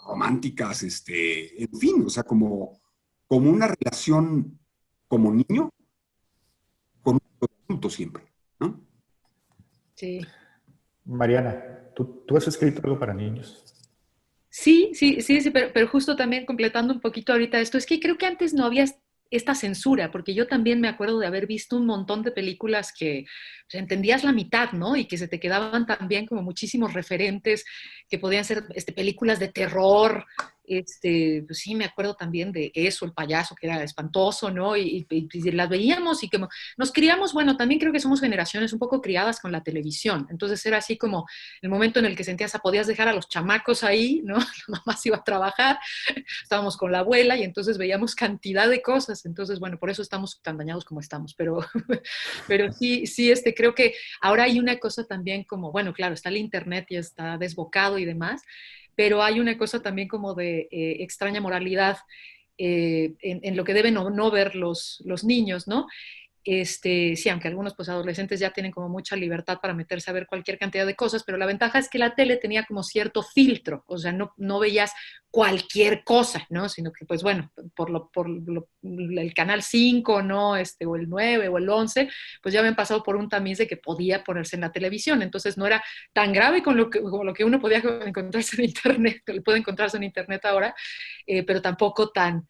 románticas, en fin, o sea, como una relación como niño con un adulto siempre, ¿no? Sí. Mariana, ¿tú has escrito algo para niños? Sí, sí, sí, sí, pero justo también completando un poquito ahorita esto, es que creo que antes no había esta censura, porque yo también me acuerdo de haber visto un montón de películas que pues, entendías la mitad, ¿no? Y que se te quedaban también como muchísimos referentes, que podían ser películas de terror, pues sí, me acuerdo también de eso, El Payaso, que era espantoso, ¿no? Y las veíamos y como nos criamos, bueno, también creo que somos generaciones un poco criadas con la televisión, entonces era así como el momento en el que sentías, podías dejar a los chamacos ahí, ¿no? La mamá se iba a trabajar, estábamos con la abuela y entonces veíamos cantidad de cosas, entonces, bueno, por eso estamos tan dañados como estamos, pero sí, sí, creo que ahora hay una cosa también como, bueno, claro, está el internet y está desbocado y demás, pero hay una cosa también como de extraña moralidad en lo que deben o no ver los niños, ¿no? Sí, aunque algunos pues adolescentes ya tienen como mucha libertad para meterse a ver cualquier cantidad de cosas, pero la ventaja es que la tele tenía como cierto filtro, o sea, no veías cualquier cosa, ¿no? Sino que pues bueno, el canal 5, ¿no? O el 9 o el 11, pues ya habían pasado por un tamiz de que podía ponerse en la televisión, entonces no era tan grave como lo que uno podía encontrarse en internet, que puede encontrarse en internet ahora, pero tampoco tan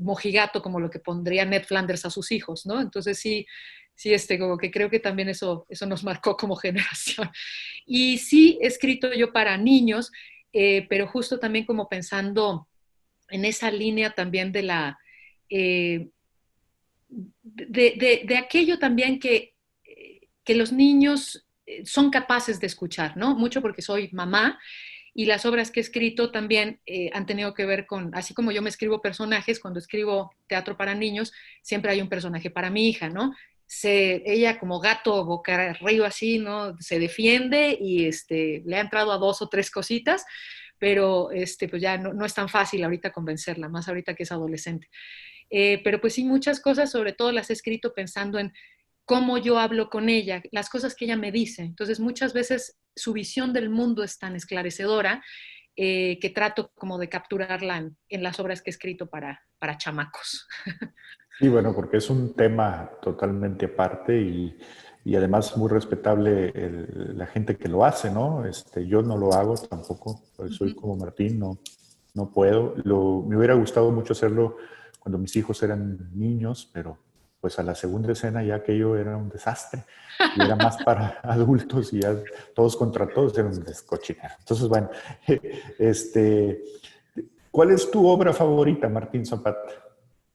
mojigato como lo que pondría Ned Flanders a sus hijos, ¿no? Entonces sí, sí, como que creo que también eso nos marcó como generación. Y sí he escrito yo para niños, pero justo también como pensando en esa línea también de la... de aquello también que los niños son capaces de escuchar, ¿no? Mucho porque soy mamá y las obras que he escrito también han tenido que ver con, así como yo me escribo personajes, cuando escribo teatro para niños, siempre hay un personaje para mi hija, ¿no? Ella como gato boca arriba así, ¿no? Se defiende y le ha entrado a 2 o 3 cositas, pero pues ya no es tan fácil ahorita convencerla, más ahorita que es adolescente. Pero pues sí, muchas cosas, sobre todo las he escrito pensando en cómo yo hablo con ella, las cosas que ella me dice. Entonces, muchas veces su visión del mundo es tan esclarecedora que trato como de capturarla en las obras que he escrito para chamacos. Sí, bueno, porque es un tema totalmente aparte y además muy respetable la gente que lo hace, ¿no? Yo no lo hago tampoco, soy como Martín, no puedo. Me hubiera gustado mucho hacerlo cuando mis hijos eran niños, pero pues a la segunda escena ya aquello era un desastre y era más para adultos y ya todos contra todos era un descochinero. Entonces, bueno, ¿cuál es tu obra favorita, Martín Zapata?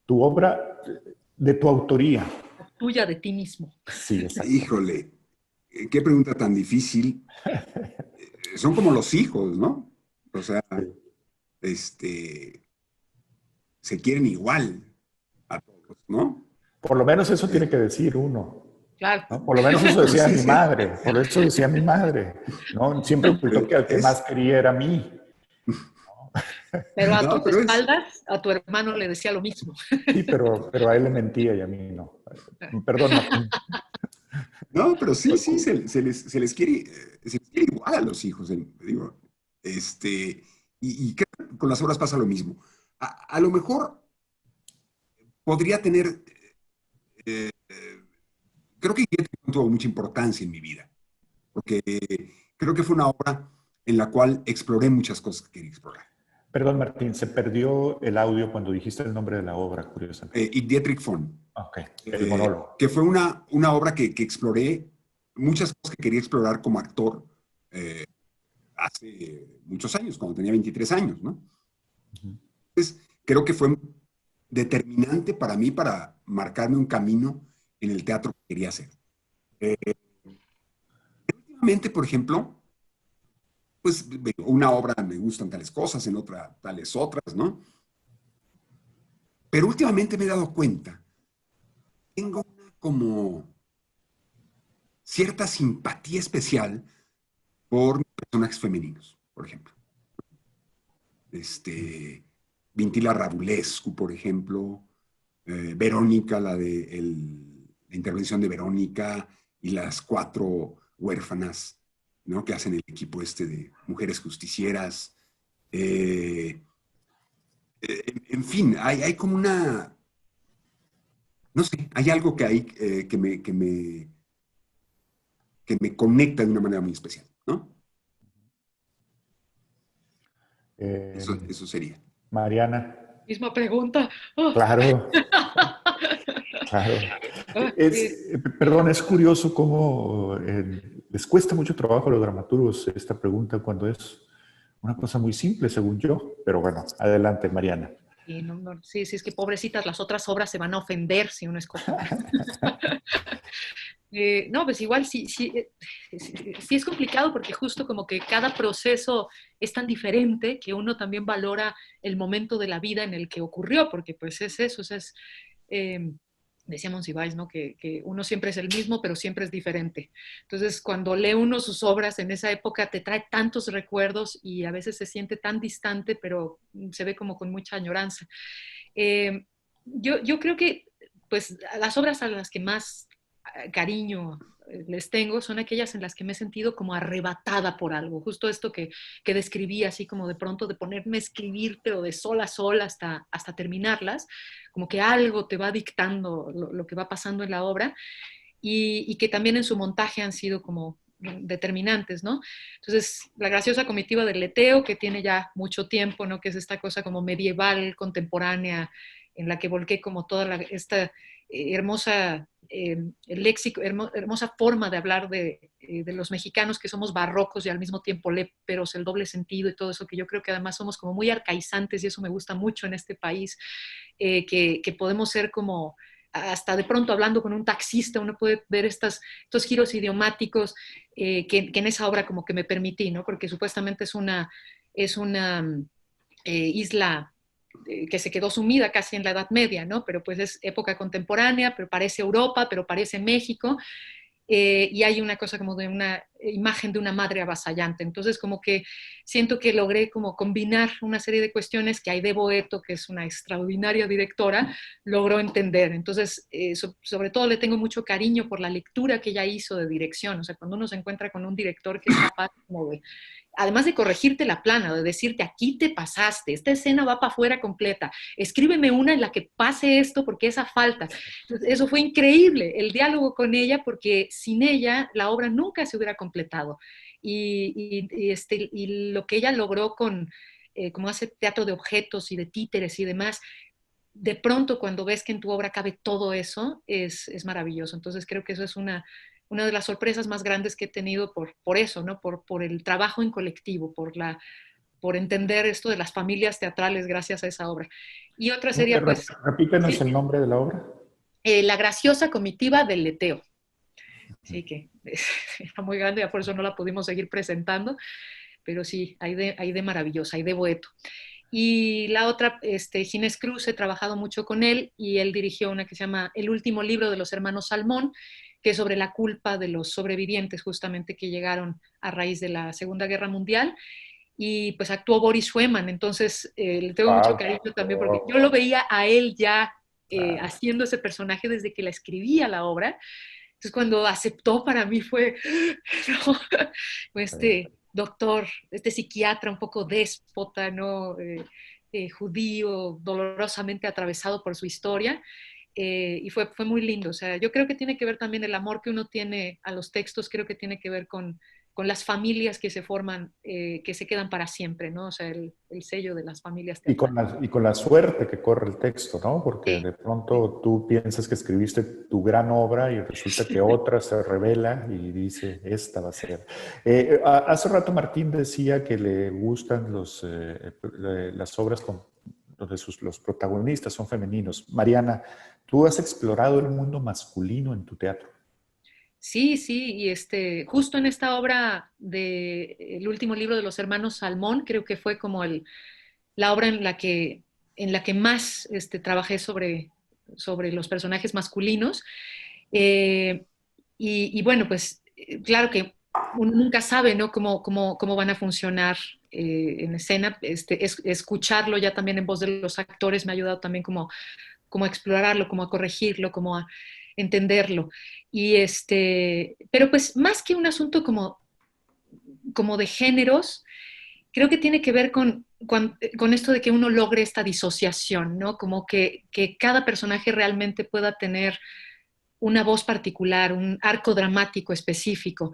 Tu obra de tu autoría. Tuya de ti mismo. Sí, exacto. Híjole, qué pregunta tan difícil. Son como los hijos, ¿no? O sea, se quieren igual a todos, ¿no? Por lo menos eso tiene que decir uno. Claro. ¿No? Por lo menos eso decía Sí, mi sí. madre. Por eso decía mi madre. ¿No? Siempre ocultó que al que más quería era a mí. Pero a No, tus pero es... espaldas, a tu hermano le decía lo mismo. Sí, pero a él le mentía y a mí no. Perdón, Martín. No, pero sí, sí, se les quiere igual a los hijos, digo, y creo que con las obras pasa lo mismo. a lo mejor podría tener, eh, creo que Dietrich tuvo mucha importancia en mi vida, porque creo que fue una obra en la cual exploré muchas cosas que quería explorar. Perdón, Martín, se perdió el audio cuando dijiste el nombre de la obra, curiosamente. Y Dietrich von, Ok, el monólogo. que fue una obra que exploré muchas cosas que quería explorar como actor hace muchos años, cuando tenía 23 años, ¿no? Entonces, creo que fue determinante para mí para marcarme un camino en el teatro que quería hacer. Eh, Últimamente, por ejemplo, pues una obra me gustan tales cosas, en otra tales otras, ¿no? Pero últimamente me he dado cuenta, tengo una como cierta simpatía especial por personajes femeninos, por ejemplo. Vintila Radulescu, por ejemplo, Verónica, la intervención de Verónica y las 4 huérfanas, ¿no? Que hacen el equipo de mujeres justicieras. En fin, hay como una, no sé, hay algo que hay que me conecta de una manera muy especial, ¿no? Eso sería. Mariana. Misma pregunta. Oh. Claro, claro. Perdón, es curioso cómo les cuesta mucho trabajo a los dramaturgos esta pregunta cuando es una cosa muy simple, según yo. Pero bueno, adelante, Mariana. Sí, sí, sí, es que pobrecitas, las otras obras se van a ofender si uno escoge. No, pues igual sí, sí es complicado porque justo como que cada proceso es tan diferente que uno también valora el momento de la vida en el que ocurrió, porque pues es eso, eh, decía Monsiváis, ¿no? Que uno siempre es el mismo, pero siempre es diferente. Entonces, cuando lee uno sus obras en esa época, te trae tantos recuerdos y a veces se siente tan distante, pero se ve como con mucha añoranza. Yo creo que pues las obras a las que más cariño les tengo son aquellas en las que me he sentido como arrebatada por algo, justo esto que describí, así como de pronto de ponerme a escribir, pero de sol a sol hasta terminarlas, como que algo te va dictando lo que va pasando en la obra y que también en su montaje han sido como determinantes, ¿no? Entonces, la graciosa comitiva del leteo, que tiene ya mucho tiempo, ¿no? Que es esta cosa como medieval, contemporánea, en la que volqué como toda esta hermosa léxico, hermosa forma de hablar de los mexicanos que somos barrocos y al mismo tiempo léperos, el doble sentido y todo eso, que yo creo que además somos como muy arcaizantes y eso me gusta mucho en este país, que podemos ser como hasta de pronto hablando con un taxista, uno puede ver estos giros idiomáticos que en esa obra como que me permití, ¿no? Porque supuestamente es una isla que se quedó sumida casi en la Edad Media, ¿no? Pero pues es época contemporánea, pero parece Europa, pero parece México, y hay una cosa como de una imagen de una madre avasallante. Entonces, como que siento que logré como combinar una serie de cuestiones que Aide Boeto, que es una extraordinaria directora, logró entender. Entonces, sobre todo le tengo mucho cariño por la lectura que ella hizo de dirección. O sea, cuando uno se encuentra con un director que es capaz como de además de corregirte la plana, de decirte, aquí te pasaste, esta escena va para afuera completa, escríbeme una en la que pase esto porque esa falta. Entonces, eso fue increíble, el diálogo con ella, porque sin ella la obra nunca se hubiera completado. Y lo que ella logró como hace teatro de objetos y de títeres y demás, de pronto cuando ves que en tu obra cabe todo eso, es maravilloso. Entonces creo que eso es una de las sorpresas más grandes que he tenido por eso, ¿no? Por el trabajo en colectivo, por entender esto de las familias teatrales gracias a esa obra. Y otra sería, pues, Repítenos sí, el nombre de la obra. La graciosa comitiva del leteo. Sí, que era muy grande, ya por eso no la pudimos seguir presentando, pero sí, hay de maravillosa, hay de Boeto. Y la otra, Ginés Cruz, he trabajado mucho con él y él dirigió una que se llama El último libro de los hermanos Salmón, que es sobre la culpa de los sobrevivientes justamente que llegaron a raíz de la Segunda Guerra Mundial. Y pues actuó Boris Schweman, entonces le tengo mucho cariño también porque yo lo veía a él ya haciendo ese personaje desde que la escribía la obra. Entonces cuando aceptó para mí fue, ¿no? Este doctor, este psiquiatra un poco déspota, ¿no? judío, dolorosamente atravesado por su historia. Y fue muy lindo. O sea, yo creo que tiene que ver también el amor que uno tiene a los textos, creo que tiene que ver con las familias que se forman, que se quedan para siempre, ¿no? O sea, el sello de las familias teatrales. Y con la suerte que corre el texto, ¿no? Porque Sí, de pronto tú piensas que escribiste tu gran obra y resulta que otra se revela y dice, esta va a ser. Hace rato Martín decía que le gustan las obras donde los protagonistas son femeninos. Mariana, ¿tú has explorado el mundo masculino en tu teatro? sí, sí, y justo en esta obra de el último libro de los hermanos Salmón, creo que fue como la obra en la que más trabajé sobre los personajes masculinos. Eh, y bueno, pues claro que uno nunca sabe, ¿no? Cómo van a funcionar en escena. Escucharlo ya también en voz de los actores me ha ayudado también como a explorarlo, como a corregirlo, como a entenderlo. Pero pues más que un asunto como de géneros, creo que tiene que ver con esto de que uno logre esta disociación, ¿no? Como que cada personaje realmente pueda tener una voz particular, un arco dramático específico.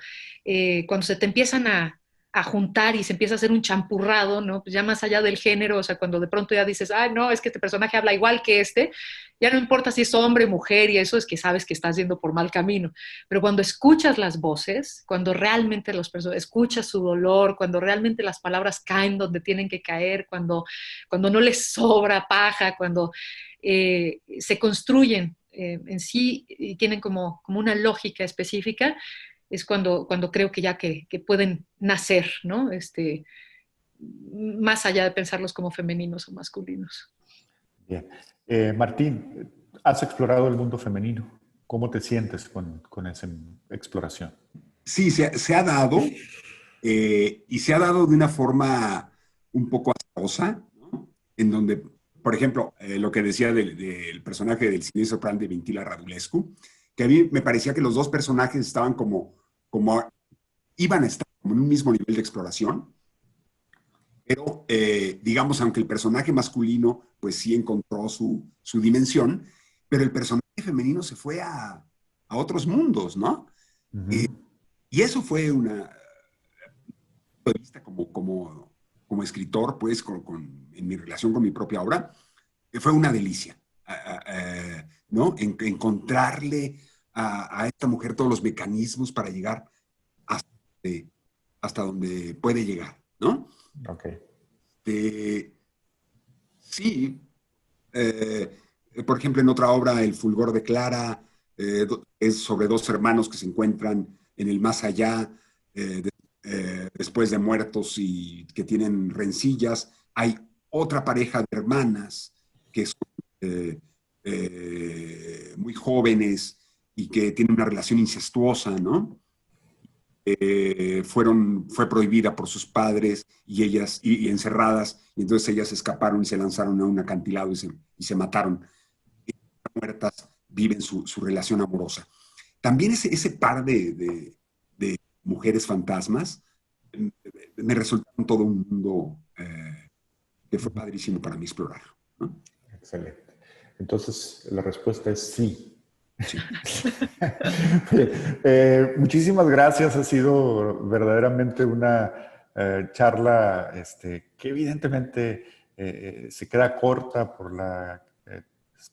Cuando se te empiezan a juntar y se empieza a hacer un champurrado, ¿no? Pues ya más allá del género, o sea, cuando de pronto ya dices, ay, no, es que este personaje habla igual que ya no importa si es hombre, mujer, y eso es que sabes que estás yendo por mal camino. Pero cuando escuchas las voces, cuando realmente escuchas su dolor, cuando realmente las palabras caen donde tienen que caer, cuando no les sobra paja, cuando se construyen en sí y tienen como una lógica específica, es cuando creo que ya que pueden nacer, ¿no? Más allá de pensarlos como femeninos o masculinos. Bien. Martín, has explorado el mundo femenino. ¿Cómo te sientes con esa exploración? Sí, se ha dado y se ha dado de una forma un poco azarosa, ¿no? En donde, por ejemplo, lo que decía del personaje del siniestro plan de Vintila Radulescu, que a mí me parecía que los dos personajes estaban como iban a estar como en un mismo nivel de exploración, pero digamos, aunque el personaje masculino pues sí encontró su dimensión, pero el personaje femenino se fue a otros mundos, ¿no? Eh, Ujú. y eso fue una vista como escritor, pues, en mi relación con mi propia obra, fue una delicia, ¿no? Encontrarle a esta mujer todos los mecanismos para llegar hasta, hasta donde puede llegar, ¿no? Ok. Eh, sí, eh, por ejemplo, en otra obra, El fulgor de Clara, es sobre dos hermanos que se encuentran en el más allá, después de muertos y que tienen rencillas. Hay otra pareja de hermanas que son muy jóvenes y que tienen una relación incestuosa, ¿no? Fue prohibida por sus padres y ellas y encerradas, y entonces ellas escaparon y se lanzaron a un acantilado y se mataron. Y muertas viven su relación amorosa. También ese par de mujeres fantasmas me resultaron todo un mundo que fue padrísimo para mí explorar, ¿no? Excelente. Entonces, la respuesta es sí. Sí. Bien. Muchísimas gracias. Ha sido verdaderamente una charla que evidentemente se queda corta por las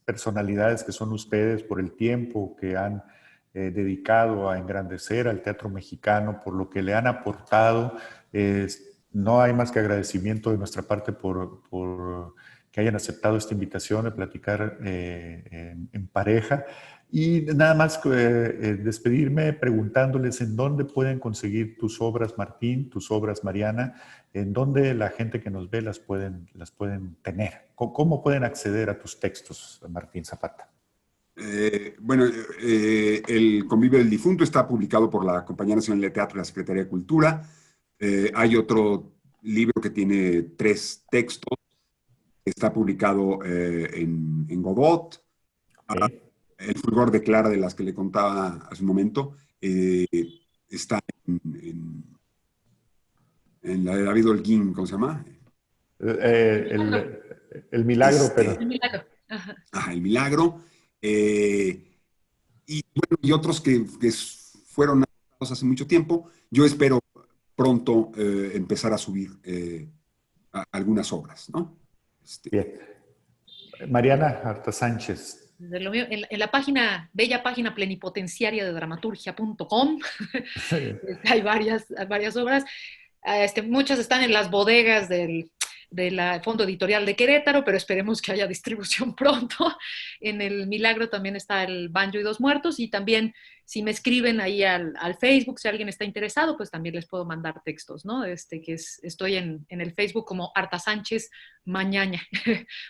personalidades que son ustedes, por el tiempo que han dedicado a engrandecer al teatro mexicano, por lo que le han aportado. No hay más que agradecimiento de nuestra parte por que hayan aceptado esta invitación de platicar en pareja. Y nada más despedirme preguntándoles en dónde pueden conseguir tus obras, Martín, tus obras, Mariana, en dónde la gente que nos ve las pueden tener. ¿Cómo pueden acceder a tus textos, Martín Zapata? Bueno, El Convivio del Difunto está publicado por la Compañía Nacional de Teatro y la Secretaría de Cultura. Hay otro libro que tiene 3 textos, que está publicado en Godot. Okay. El fulgor de Clara, de las que le contaba hace un momento, está en la de David Holguín, ¿cómo se llama? Eh, el, El milagro, pero... El milagro. Ajá. Ajá, El Milagro. Y, bueno, y otros que fueron lanzados hace mucho tiempo. Yo espero pronto empezar a subir algunas obras, ¿no? Bien. Mariana Arta Sánchez. De lo mío, en la página, bella página plenipotenciaria de dramaturgia.com, hay varias obras. Muchas están en las bodegas del Fondo Editorial de Querétaro, pero esperemos que haya distribución pronto. En El Milagro también está El Banjo y dos muertos, y también si me escriben ahí al Facebook, si alguien está interesado, pues también les puedo mandar textos, ¿no? Estoy en el Facebook como Arta Sánchez Mañaña,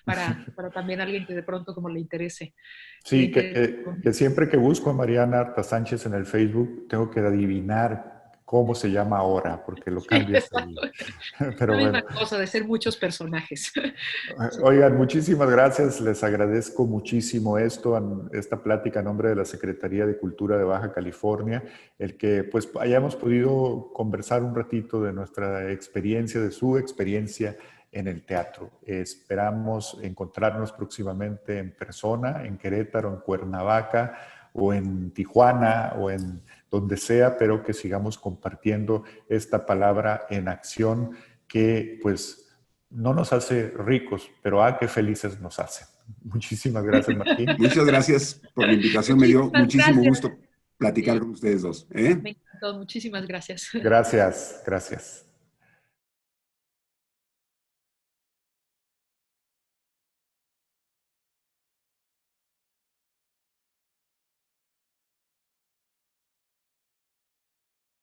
para también alguien que de pronto como le interese. Sí, que siempre que busco a Mariana Arta Sánchez en el Facebook, tengo que adivinar cómo se llama ahora, porque lo cambias ahí. Pero la misma bueno. cosa de ser muchos personajes. Oigan, muchísimas gracias. Les agradezco muchísimo esta plática a nombre de la Secretaría de Cultura de Baja California, el que pues hayamos podido conversar un ratito de nuestra experiencia, de su experiencia en el teatro. Esperamos encontrarnos próximamente en persona, en Querétaro, en Cuernavaca, o en Tijuana, o en donde sea, pero que sigamos compartiendo esta palabra en acción que pues no nos hace ricos, pero qué felices nos hace. Muchísimas gracias, Martín. Muchas gracias por la invitación. Me dio muchísimo gusto platicar con ustedes dos. Me encantó. Muchísimas gracias. Gracias, gracias.